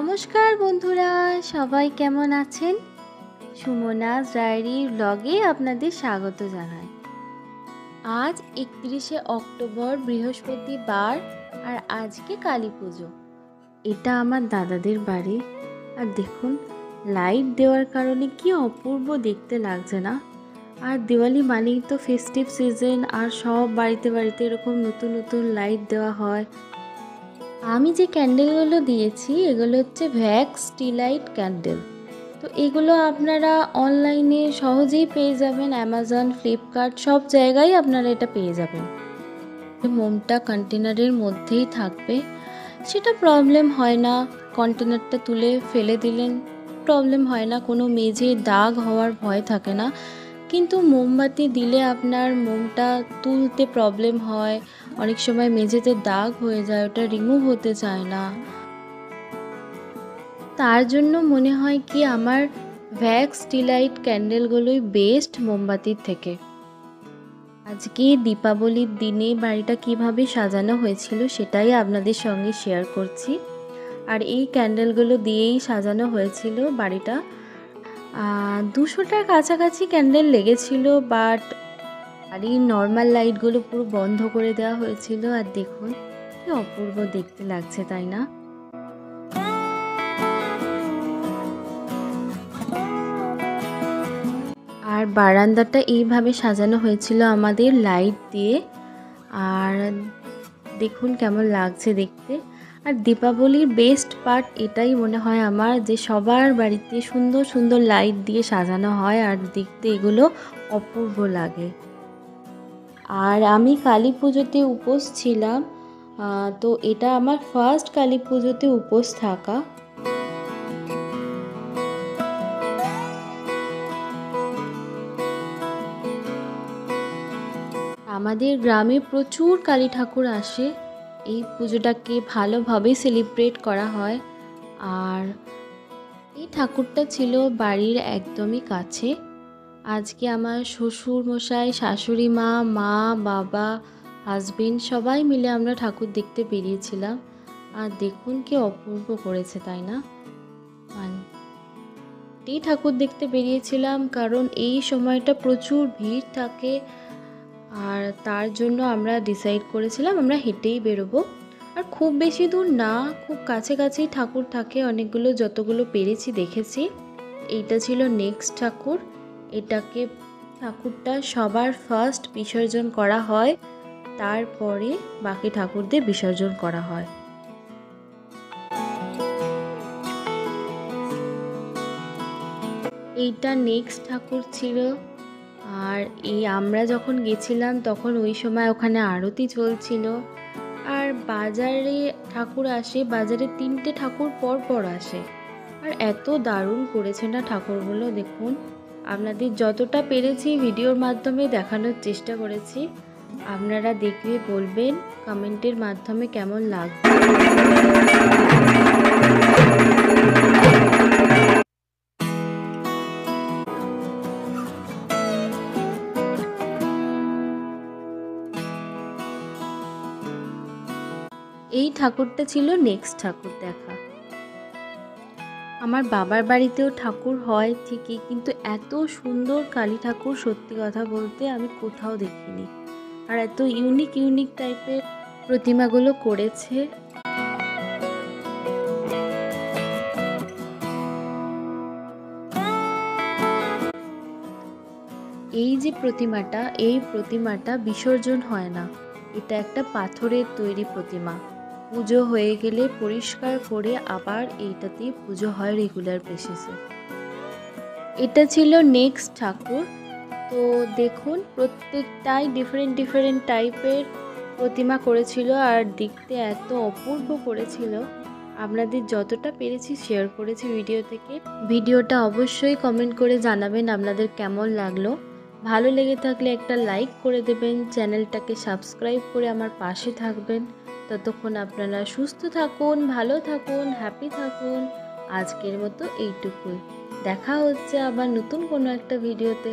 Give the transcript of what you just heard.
নমস্কার বন্ধুরা, সবাই কেমন আছেন? সুমনাস ডায়েরির ব্লগে আপনাদের স্বাগত জানাই। আজ 31শে অক্টোবর বৃহস্পতিবার আর আজকে কালী পুজো। এটা আমার দাদাদের বাড়ি। আর দেখুন, লাইট দেওয়ার কারণে কি অপূর্ব দেখতে লাগছে না? আর দিওয়ালি মানেই তো ফেস্টিভ সিজন, আর সব বাড়িতে বাড়িতে এরকম নতুন নতুন লাইট দেওয়া হয়। আমি যে ক্যান্ডেলগুলো দিয়েছি এগুলো হচ্ছে ভ্যাক্স টি লাইট ক্যান্ডেল। তো এগুলো আপনারা অনলাইনে সহজেই পেয়ে যাবেন, অ্যামাজন, ফ্লিপকার্ট সব জায়গায় আপনারা এটা পেয়ে যাবেন। মোমটা কন্টেনারের মধ্যেই থাকবে, সেটা প্রবলেম হয় না। কন্টেনারটা তুলে ফেলে দিলেন, প্রবলেম হয় না, কোনো মেঝে দাগ হওয়ার ভয় থাকে না। কিন্তু মোমবাতি দিলে আপনার মোমটা তুলতে প্রবলেম হয়, অনেক সময় মেঝেতে দাগ হয়ে যায়, ওটা রিমুভ হতে চায় না। তার জন্য মনে হয় কি আমার ভ্যাক্স টি লাইট ক্যান্ডেলগুলোই বেস্ট মোমবাতির থেকে। আজকে দীপাবলির দিনে বাড়িটা কিভাবে সাজানো হয়েছিল সেটাই আপনাদের সঙ্গে শেয়ার করছি। আর এই ক্যান্ডেলগুলো দিয়েই সাজানো হয়েছিল বাড়িটা। 200টার কাছাকাছি ক্যান্ডেল লেগেছিল, বাট বাড়ির নর্মাল লাইটগুলো পুরো বন্ধ করে দেওয়া হয়েছিল। আর দেখুন কি অপূর্ব দেখতে লাগছে, তাই না? আর বারান্দাটা এইভাবে সাজানো হয়েছিল আমাদের লাইট দিয়ে। আর দেখুন কেমন লাগছে দেখতে। আর দীপাবলির বেস্ট পার্ট এটাই মনে হয় আমার, যে সবার বাড়িতে সুন্দর সুন্দর লাইট দিয়ে সাজানো হয় আর দেখতে এগুলো অপূর্ব লাগে। আর আমি কালী পুজোতে উপোস ছিলাম, তো এটা আমার ফার্স্ট কালী পুজোতে উপোস থাকা। আমাদের গ্রামে প্রচুর কালী ঠাকুর আসে, এই পুজোটাকে ভালোভাবে সেলিব্রেট করা হয়। আর এই ঠাকুরটা ছিল বাড়ির একদমই কাছে। আজকে আমার শ্বশুর মশাই, শাশুড়ি মা, মা, বাবা, হাজবেন্ড সবাই মিলে আমরা ঠাকুর দেখতে বেরিয়েছিলাম। আর দেখুন কি অপূর্ব করেছে, তাই না? এই ঠাকুর দেখতে বেরিয়েছিলাম কারণ এই সময়টা প্রচুর ভিড় থাকে, আর তার জন্য আমরা ডিসাইড করেছিলাম আমরা হেঁটেই বেরোবো। আর খুব বেশি দূর না, খুব কাছে কাছেই ঠাকুর থাকে অনেকগুলো, যতগুলো পেরেছি দেখেছি। এইটা ছিল নেক্সট ঠাকুর। ঠাকুরটা সবার ফার্স্ট বিসর্জন করা হয়, তারপরে বাকি ঠাকুরদের বিসর্জন করা হয়। এইটা নেক্সট ঠাকুর ছিল। আর আমরা যখন গেছিলাম তখন ওই সময় ওখানে আরতি চলছিল। আর বাজারে ঠাকুর আসে, বাজারে 3টে ঠাকুর পর পর আসে। আর এত দারুণ করেছে না ঠাকুরগুলো, দেখুন। আপনাদের যতটা পেরেছি ভিডিওর মাধ্যমে দেখানোর চেষ্টা করেছি। আপনারা দেখলে বলবেন কমেন্টের মাধ্যমে কেমন লাগবে। এই ঠাকুরটা ছিল নেক্সট ঠাকুর দেখা। আমার বাবার বাড়িতেও ঠাকুর হয় ঠিকই, কিন্তু এত সুন্দর কালী ঠাকুর সত্যি কথা বলতে আমি কোথাও দেখিনি। আর এত ইউনিক ইউনিক টাইপের প্রতিমাগুলো করেছে। এই যে প্রতিমাটা, এই প্রতিমাটা বিসর্জন হয় না, এটা একটা পাথরের তৈরি প্রতিমা। পুজো হয়ে গেলে পরিষ্কার করে আবার এইটাতেই পুজো হয় রেগুলার বেসিসে। এটা ছিল নেক্সট ঠাকুর। তো দেখুন প্রত্যেকটাই ডিফারেন্ট ডিফারেন্ট টাইপের প্রতিমা করেছিল, আর দেখতে এত অপূর্ব করেছিল। আপনাদের যতটা পেরেছি শেয়ার করেছি ভিডিও থেকে। ভিডিওটা অবশ্যই কমেন্ট করে জানাবেন আপনাদের কেমন লাগলো। ভালো লেগে থাকলে একটা লাইক করে দেবেন, চ্যানেলটাকে সাবস্ক্রাইব করে আমার পাশে থাকবেন। ততক্ষণ আপনারা সুস্থ থাকুন, ভালো থাকুন, হ্যাপি থাকুন। আজকের মতো এইটুকুই। দেখা হচ্ছে আবার নতুন কোনো একটা ভিডিওতে।